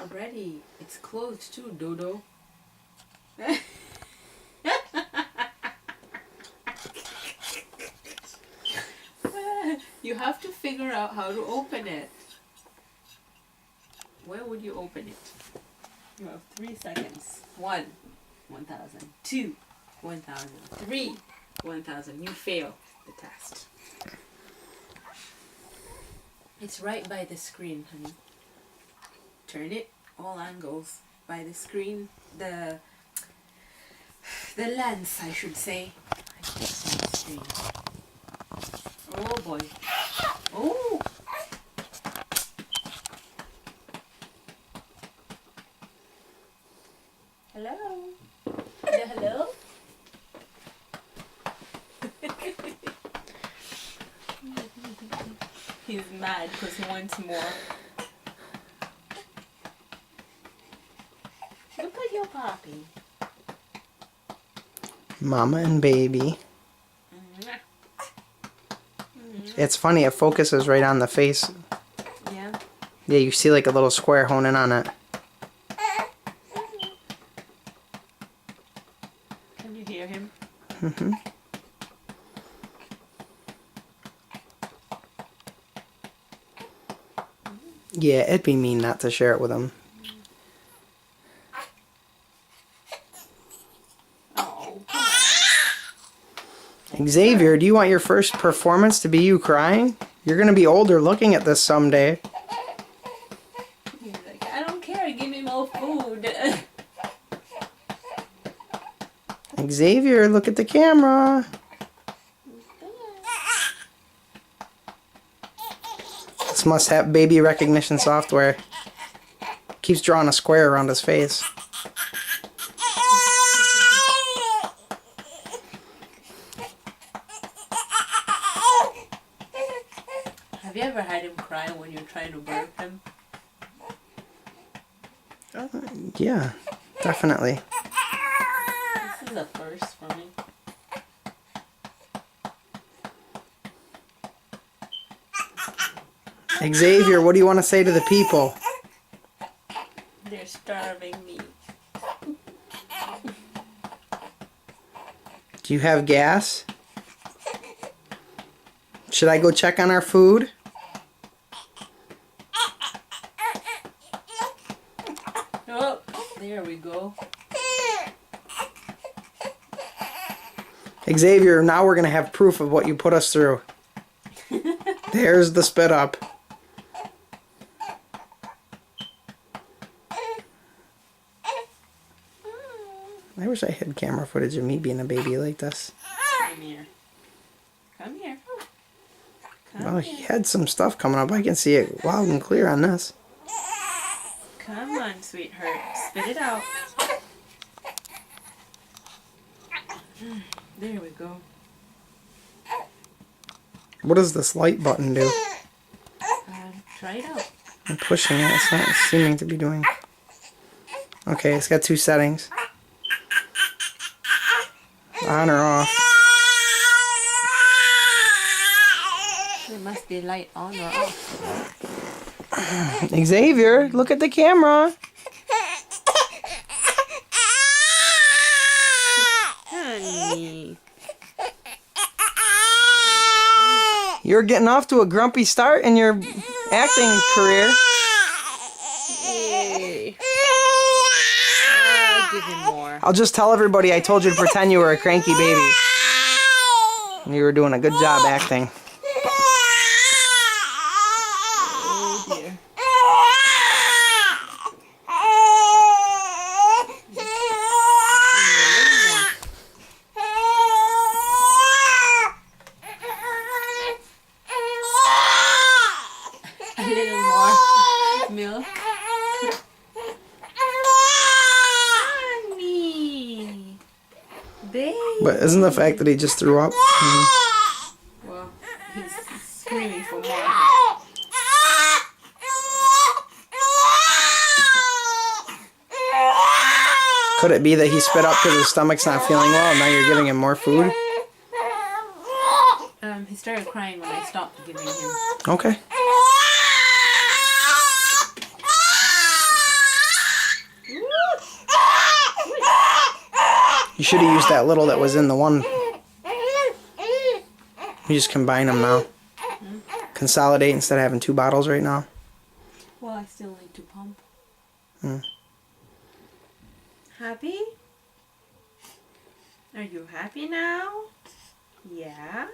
not ready. It's closed too, Dodo. You have to figure out how to open it. Where would you open it? You have 3 seconds. 1, 1,000. 2, 1,000. 3, 1,000. You fail the test. It's right by the screen, honey. Turn it all angles by the screen. The lens, I should say. I can't see the screen. Oh boy. Oh! Hello? Hello? He's mad because he wants more. Look at your puppy. Mama and baby. It's funny, it focuses right on the face. Yeah? Yeah, you see like a little square honing on it. Can you hear him? Mm-hmm. Yeah, it'd be mean not to share it with him. Oh. Xavier, do you want your first performance to be you crying? You're gonna be older looking at this someday. He's like, I don't care, give me more food. Xavier, look at the camera. This must have baby recognition software. Keeps drawing a square around his face. Have you ever had him cry when you're trying to burp him? Yeah, definitely. This is a first for me. Xavier, what do you want to say to the people? They're starving me. Do you have gas? Should I go check on our food? Oh, there we go. Xavier, now we're going to have proof of what you put us through. There's the spit up. I wish I had camera footage of me being a baby like this. Come here. Come here. Come Well, here. he had some stuff coming up. I can see it loud and clear on this. Come on, sweetheart. Spit it out. There we go. What does this light button do? Try it out. I'm pushing it. It's not seeming to be doing... Okay, it's got 2 settings. On or off. It must be light on or off. Xavier, look at the camera. Honey. You're getting off to a grumpy start in your acting career. Yay. Give him more. I'll just tell everybody I told you to pretend you were a cranky baby. And you were doing a good job acting. Oh dear. A little more milk. Honey. Baby. But isn't the fact that he just threw up? Well, he's screaming for more. Could it be that he spit up because his stomach's not feeling well and now you're giving him more food? He started crying when I stopped giving him. Okay. You should have used that little that was in the one. You just combine them now. Consolidate instead of having 2 bottles right now. Well, I still need to pump. Happy? Are you happy now? Yeah?